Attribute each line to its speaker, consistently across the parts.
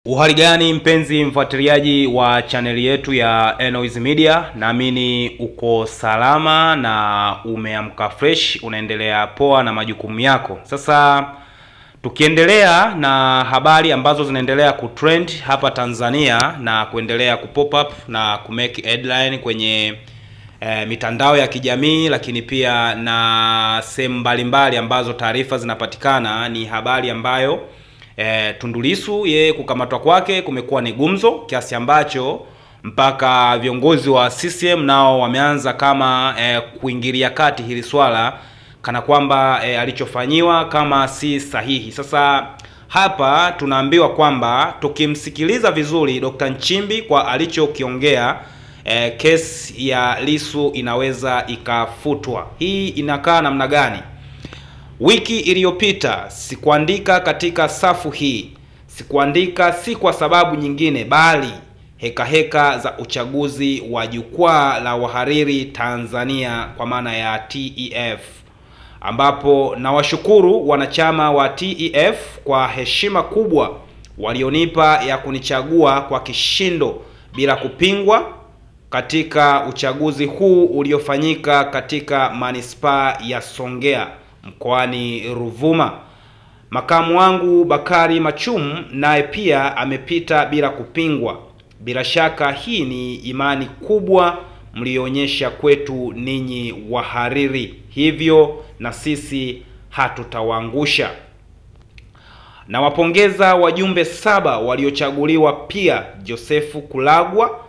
Speaker 1: Uhali gani mpenzi mfuatiliaji wa chaneli yetu ya Enoiz Media, naamini uko salama na umeamka fresh, unaendelea poa na majukumu yako. Sasa tukiendelea na habari ambazo zinaendelea kutrend hapa Tanzania na kuendelea kupop up na kumake headline kwenye mitandao ya kijamii, lakini pia na sehemu mbalimbali ambazo taarifa zinapatikana, ni habari ambayo Tundu Lissu yeye kukamatwa kwake kumekuwa ni gumzo kiasi ambacho mpaka viongozi wa CCM nao wameanza kama kuingilia kati hili swala, kana kwamba alichofanyiwa kama si sahihi. Sasa hapa tunaambiwa kwamba tukimsikiliza vizuri Dr. Nchimbi kwa alichokiongea, kesi ya Lissu inaweza ikafutwa. Hii inakaa namna gani? Wiki iliyopita sikuandika katika safu hii. Sikuandika si kwa sababu nyingine, bali heka za uchaguzi wa jukwaa la wahariri Tanzania kwa maana ya TEF, ambapo nawashukuru wanachama wa TEF kwa heshima kubwa walionipa ya kunichagua kwa kishindo bila kupingwa katika uchaguzi huu uliofanyika katika manispaa ya Songea mkoani Ruvuma. Makamu wangu Bakari Machum naye pia amepita bila kupingwa. Bila shaka hii ni imani kubwa mlionyesha kwetu ninyi wahariri, hivyo na sisi hatutawaangusha. Na wapongeza wajumbe 7 waliochaguliwa pia: Josefu Kulagwa,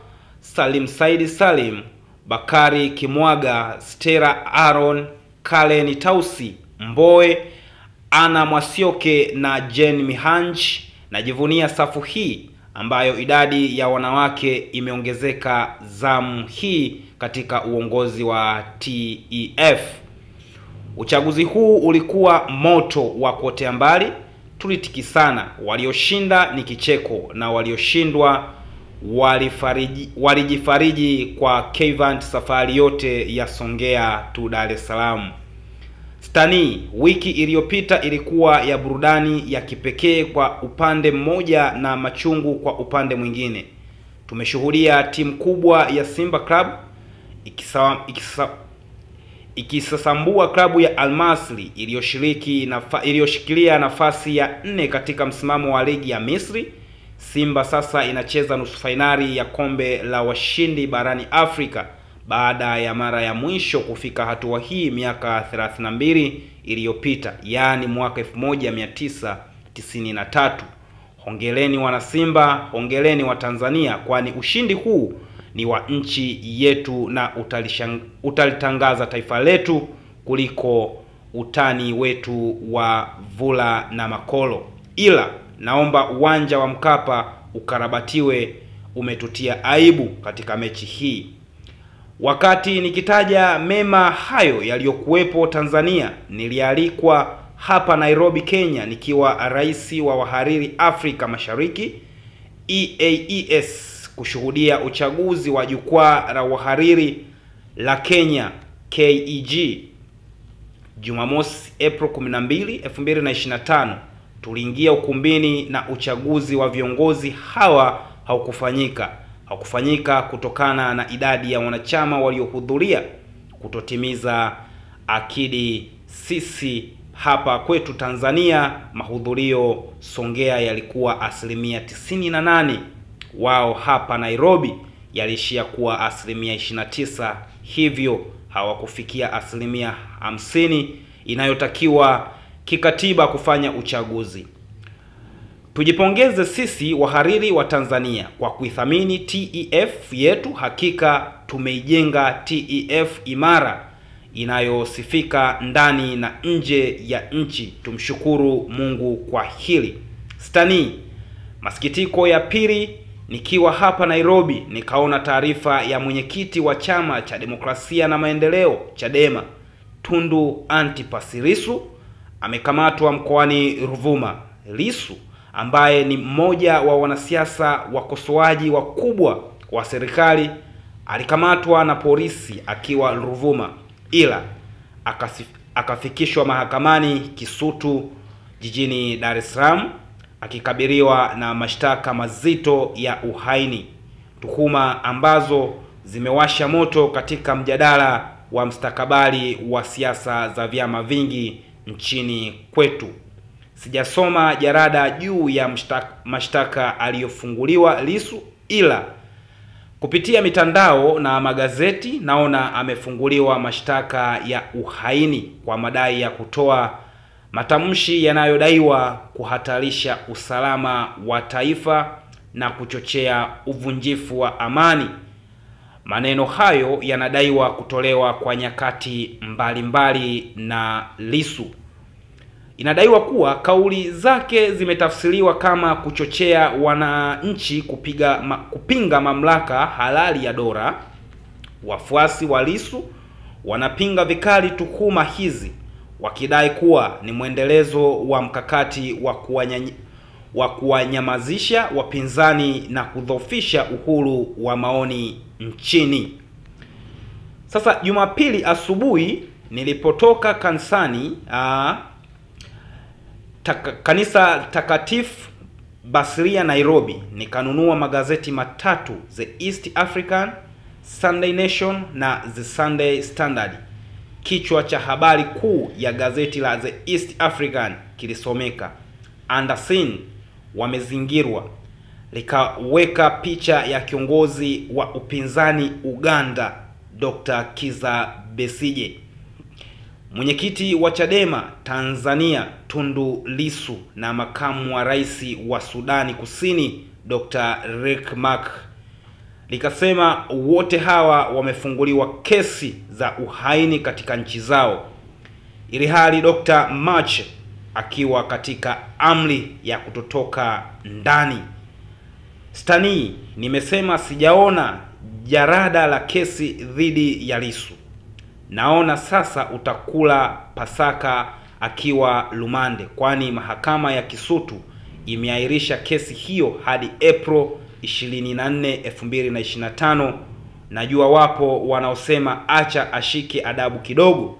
Speaker 1: Salim Said Salim, Bakari Kimwaga, Stella Aaron, Kalen Tausi Mboe, Ana Mwasioke na Jen Mihanji. Najivunia safu hii ambayo idadi ya wanawake imeongezeka zamu hii katika uongozi wa TEF. Uchaguzi huu ulikuwa moto wa kuotea mbali, tulitikisana. Walioshinda ni kicheko na walioshindwa walijifariji kwa Kevant safari yote ya Songea tu Dar es Salaam. Stani, wiki iliyopita ilikuwa ya burudani ya kipekee kwa upande mmoja na machungu kwa upande mwingine. Tumeshuhudia timu kubwa ya Simba Club ikisasambua klabu ya Al-Masry iliyoshikilia nafasi ya 4 katika msimamo wa ligi ya Misri. Simba sasa inacheza nusu fainali ya kombe la washindi barani Afrika baada ya mara ya mwisho kufika hatua hii miaka 32 iliyopita, yani mwaka 1993. Hongereni wana Simba, hongereni wa Tanzania, kwani ushindi huu ni wa nchi yetu na utalitangaza taifa letu kuliko utani wetu wa Vula na Makolo. Ila naomba uwanja wa Mkapa ukarabatiwe, umetutia aibu katika mechi hii. Wakati nikitaja mema hayo yaliyokuwepo Tanzania, nilialikwa hapa Nairobi, Kenya, nikiwa rais wa wahariri Afrika Mashariki EAES kushuhudia uchaguzi wa jukwaa la wahariri la Kenya KEG. Jumamosi April 12, 2025 tuliingia ukumbini na uchaguzi wa viongozi hawa haukufanyika kutokana na idadi ya wanachama waliohudhuria kutotimiza akidi. Sisi hapa kwetu Tanzania mahudhurio Songea yalikuwa 98%. Wao hapa Nairobi yalishia kuwa 29%, hivyo hawakufikia 50% inayotakiwa kikatiba kufanya uchaguzi. Tujipongeze sisi wahariri wa Tanzania kwa kuithamini TEF yetu. Hakika tumeijenga TEF imara inayosifika ndani na nje ya nchi. Tumshukuru Mungu kwa hili. Stani, masikitiko ya pili, nikiwa hapa Nairobi nikaona taarifa ya mwenyekiti wa Chama cha Demokrasia na Maendeleo Chadema Tundu Antipas Lissu amekamatwa mkoani Ruvuma. Lissu ambaye ni mmoja wa wanasiasa wakosoaji wakubwa wa serikali alikamatwa na polisi akiwa Ruvuma, ila akafikishwa mahakamani Kisutu jijini Dar es Salaam akikabiliwa na mashtaka mazito ya uhaini, tuhuma ambazo zimewasha moto katika mjadala wa mustakabali wa siasa za vyama vingi nchini kwetu. Sijasoma jarada juu ya mashtaka aliyofunguliwa Lissu, ila kupitia mitandao na magazeti naona amefunguliwa mashtaka ya uhaini kwa madai ya kutoa matamshi yanayodaiwa kuhatarisha usalama wa taifa na kuchochea uvunjifu wa amani. Maneno hayo yanadaiwa kutolewa kwa nyakati mbalimbali na Lissu. Inadaiwa kuwa kauli zake zimetafsiriwa kama kuchochea wananchi kupinga mamlaka halali ya dola. Wafuasi wa Lissu wanapinga vikali tuhuma hizi, wakidai kuwa ni mwendelezo wa mkakati wa kuwanyamazisha wapinzani na kudhoofisha uhuru wa maoni nchini. Sasa Jumapili asubuhi nilipotoka kanisani, kanisa takatifu Basilia Nairobi, nikanunua magazeti matatu, The East African, Sunday Nation na The Sunday Standard. Kichwa cha habari kuu ya gazeti la The East African kilisomeka Anderson wamezingirwa, likaweka picha ya kiongozi wa upinzani Uganda Dr. Kizza Besigye, mwenyekiti wa Chadema Tanzania Tundu Lissu na makamu wa rais wa Sudani Kusini Dr. Riek Machar. Likasema wote hawa wamefunguliwa kesi za uhaini katika nchi zao, ili hali Dr. Machar akiwa katika amri ya kutotoka ndani. Stani, nimesema sijaona jarada la kesi dhidi ya Lissu. Naona sasa utakula Pasaka akiwa lumande, kwani mahakama ya Kisutu imeahirisha kesi hiyo hadi April 24, 2025. Najua wapo wanaosema acha ashike adabu kidogo.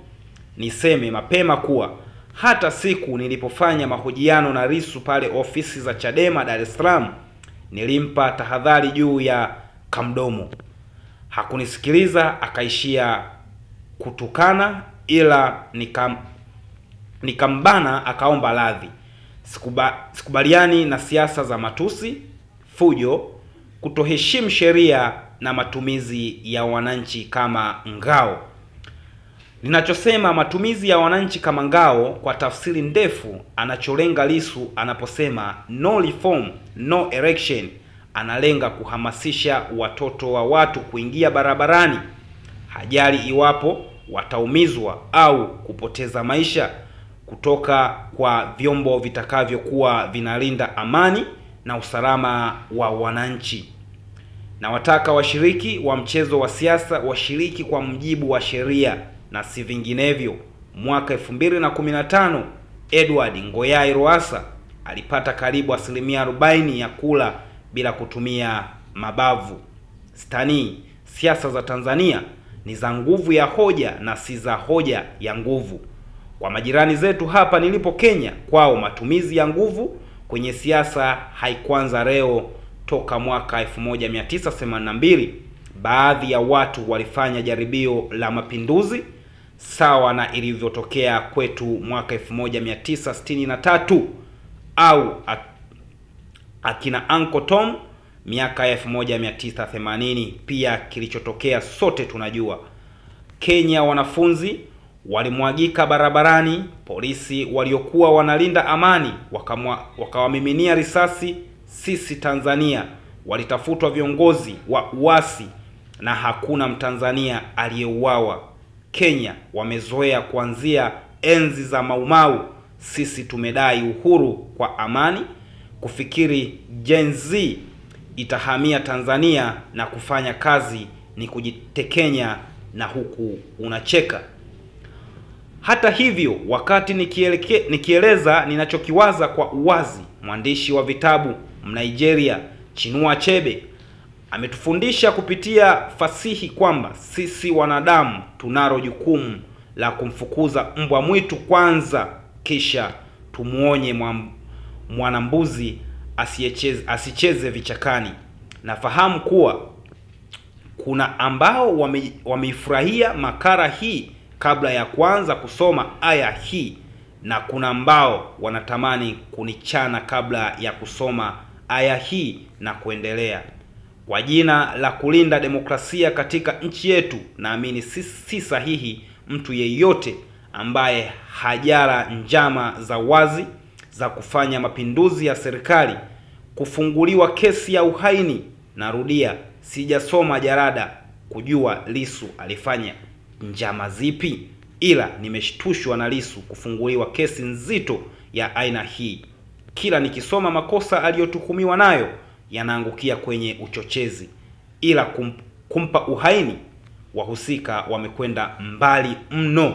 Speaker 1: Niseme mapema kuwa hata siku nilipofanya mahojiano na Lissu pale ofisi za Chadema Dar es Salaam, nilimpa tahadhari juu ya kamdomo. Hakunisikiliza, akaishia kutukana, ila nikambana akaomba radhi. Sikubaliani na siasa za matusi, fujo, kutoheshimu sheria na matumizi ya wananchi kama ngao. Ninachosema matumizi ya wananchi kama ngao kwa tafsiri ndefu anacholenga Lissu anaposema no reform, no election, analenga kuhamasisha watoto wa watu kuingia barabarani. Hajali iwapo wataumizwa au kupoteza maisha, kutoka kwa vyombo vitakavyokuwa vinalinda amani na usalama wa wananchi. Na wataka washiriki wa mchezo wa siasa washiriki kwa mujibu wa sheria na si vinginevyo. Mwaka 2015 Edward Ngoyai Lowassa alipata karibu 40% ya kula bila kutumia mabavu. Stani, siasa za Tanzania ni za nguvu ya hoja na si za hoja ya nguvu. Kwa majirani zetu hapa nilipo Kenya, kwao matumizi ya nguvu kwenye siasa haikuanza leo. Toka mwaka 1982 baadhi ya watu walifanya jaribio la mapinduzi sawa na ilivyotokea kwetu mwaka 1963, au akina Uncle Tom miaka 1980 pia kilichotokea sote tunajua. Kenya wanafunzi walimwagika barabarani, polisi waliokuwa wanalinda amani wakawamiminia risasi. Sisi Tanzania walitafutwa viongozi wa uasi na hakuna Mtanzania aliyeuawa. Kenya wamezoea kuanzia enzi za Maumau. Sisi tumedai uhuru kwa amani. Kufikiri Gen Z itahamia Tanzania na kufanya kazi ni kujitekenya, na huku unacheka. Hata hivyo, wakati nikieleza ninachokiwaza kwa uwazi, mwandishi wa vitabu Mnigeria Chinua Achebe ametufundisha kupitia fasihi kwamba sisi wanadamu tunalo jukumu la kumfukuza mbwa mwitu kwanza, kisha tumuonye mwanambuzi asicheze vichakani. Nafahamu kuwa kuna ambao wameifurahia makala hii kabla ya kuanza kusoma aya hii, na kuna ambao wanatamani kunichana kabla ya kusoma aya hii na kuendelea. Kwa jina la kulinda demokrasia katika nchi yetu, naamini si sahihi mtu yeyote ambaye hajara njama za wazi za kufanya mapinduzi ya serikali kufunguliwa kesi ya uhaini. Narudia, sijasoma jarada kujua Lissu alifanya njama zipi, ila nimeshtushwa na Lissu kufunguliwa kesi nzito ya aina hii. Kila nikisoma makosa aliyotuhumiwa nayo yanaangukia kwenye uchochezi, ila kumpa uhaini, wahusika wamekwenda mbali mno.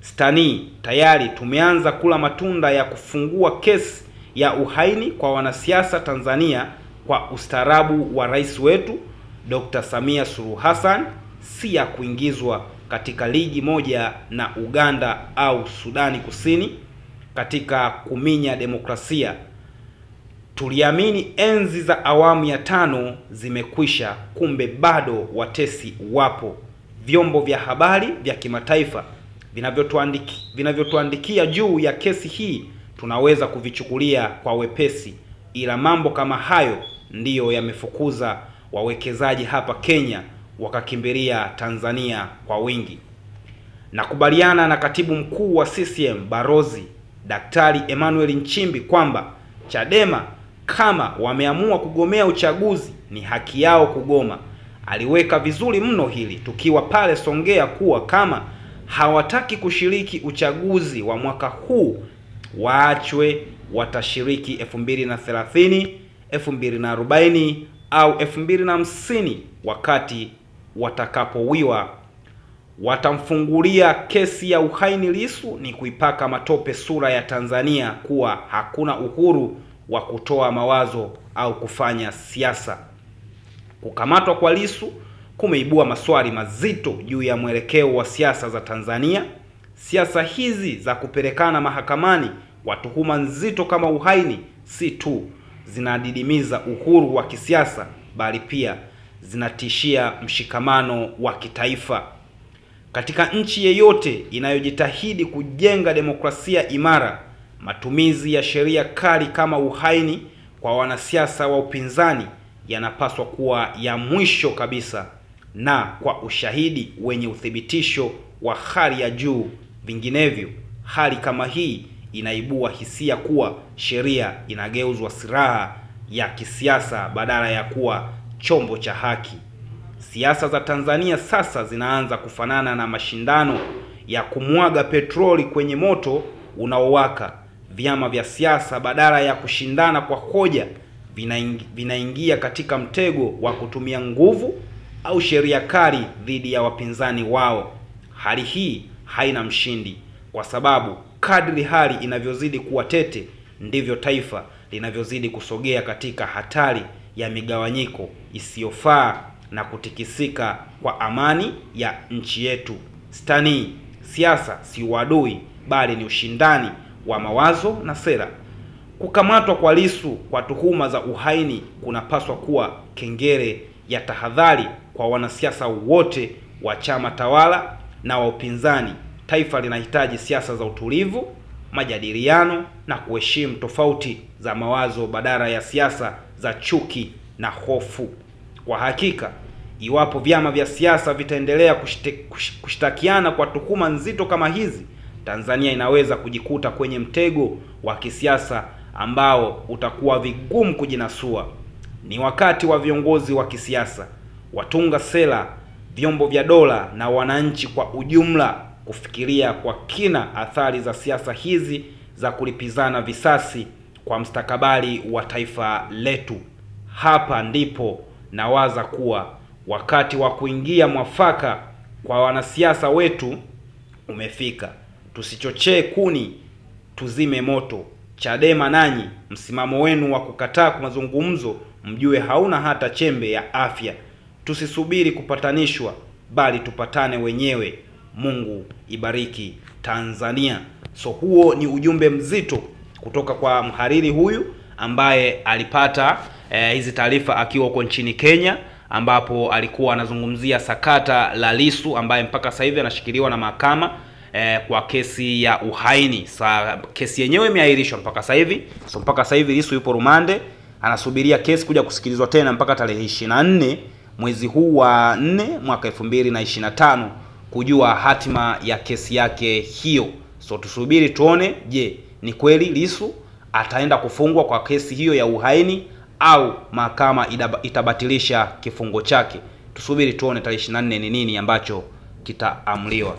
Speaker 1: Stani, tayari tumeanza kula matunda ya kufungua kesi ya uhaini kwa wanasiasa Tanzania kwa ustaarabu wa rais wetu Dr. Samia Suluhu Hassan, si ya kuingizwa katika ligi moja na Uganda au Sudani Kusini katika kuminya demokrasia. Tuliamini enzi za awamu ya 5 zimekwisha, kumbe bado watesi wapo. Vyombo vya habari vya kimataifa vinavyotuandikia juu ya kesi hii tunaweza kuvichukulia kwa wepesi, ila mambo kama hayo ndiyo yamefukuza wawekezaji hapa Kenya wakakimbilia Tanzania kwa wingi. Nakubaliana na katibu mkuu wa CCM Balozi Daktari Emmanuel Nchimbi kwamba Chadema kama wameamua kugomea uchaguzi ni haki yao kugoma. Aliweka vizuri mno hili tukiwa pale Songea kuwa kama hawataki kushiriki uchaguzi wa mwaka huu, waachwe, watashiriki 2030, 2040 au 2050 wakati watakapowiwa. Watamfungulia kesi ya uhaini Lissu ni kuipaka matope sura ya Tanzania kuwa hakuna uhuru wa kutoa mawazo au kufanya siasa. Kukamatwa kwa Lissu kumeibua maswali mazito juu ya mwelekeo wa siasa za Tanzania. Siasa hizi za kupelekana mahakamani kwa tuhuma nzito kama uhaini si tu zinadidimiza uhuru wa kisiasa, bali pia zinatishia mshikamano wa kitaifa. Katika nchi yeyote inayojitahidi kujenga demokrasia imara, matumizi ya sheria kali kama uhaini kwa wanasiasa wa upinzani yanapaswa kuwa ya mwisho kabisa na kwa ushahidi wenye uthibitisho wa hali ya juu. Vinginevyo, hali kama hii inaibua hisia kuwa sheria inageuzwa silaha ya kisiasa badala ya kuwa chombo cha haki. Siasa za Tanzania sasa zinaanza kufanana na mashindano ya kumwaga petroli kwenye moto unaowaka. Vyama vya siasa badala ya kushindana kwa hoja vinaingia katika mtego wa kutumia nguvu au sheria kali dhidi ya wapinzani wao. Hali hii haina mshindi, kwa sababu kadri hali inavyozidi kuwa tete ndivyo taifa linavyozidi kusogea katika hatari ya migawanyiko isiyofaa na kutikisika kwa amani ya nchi yetu. Stani, siasa si uadui bali ni ushindani wa mawazo na sera. Kukamatwa kwa Lissu kwa tuhuma za uhaini kunapaswa kuwa kengele ya tahadhari kwa wanasiasa wote wa chama tawala na wa upinzani. Taifa linahitaji siasa za utulivu, majadiliano na kuheshimu tofauti za mawazo badala ya siasa za chuki na hofu. Kwa hakika, iwapo vyama vya siasa vitaendelea kushtakiana kwa tuhuma nzito kama hizi, Tanzania inaweza kujikuta kwenye mtego wa kisiasa ambao utakuwa vigumu kujinasua. Ni wakati wa viongozi wa kisiasa, watunga sera, vyombo vya dola na wananchi kwa ujumla kufikiria kwa kina athari za siasa hizi za kulipizana visasi kwa mustakabali wa taifa letu. Hapa ndipo nawaza kuwa wakati wa kuingia mwafaka kwa wanasiasa wetu umefika. Tusichochee kuni, tuzime moto. Chadema nanyi, msimamo wenu wa kukataa kwa mazungumzo mjue hauna hata chembe ya afya. Tusisubiri kupatanishwa, bali tupatane wenyewe. Mungu ibariki Tanzania. So huo ni ujumbe mzito kutoka kwa mhariri huyu ambaye alipata hizi taarifa akiwa huko nchini Kenya, ambapo alikuwa anazungumzia sakata la Lissu ambaye mpaka sasa hivi anashikiliwa na mahakama kwa kesi ya uhaini. Kesi yenyewe imeahirishwa mpaka sasa hivi. So mpaka sasa hivi Lissu yupo rumande, anasubiria kesi kuja kusikilizwa tena mpaka tarehe 24 mwezi huu wa 4 mwaka 2025 kujua hatima ya kesi yake hiyo. So tusubiri tuone, je, ni kweli Lissu ataenda kufungwa kwa kesi hiyo ya uhaini au mahakama itabatilisha kifungo chake. Tusubiri tuone tarehe 24 ni nini ambacho kitaamliwa.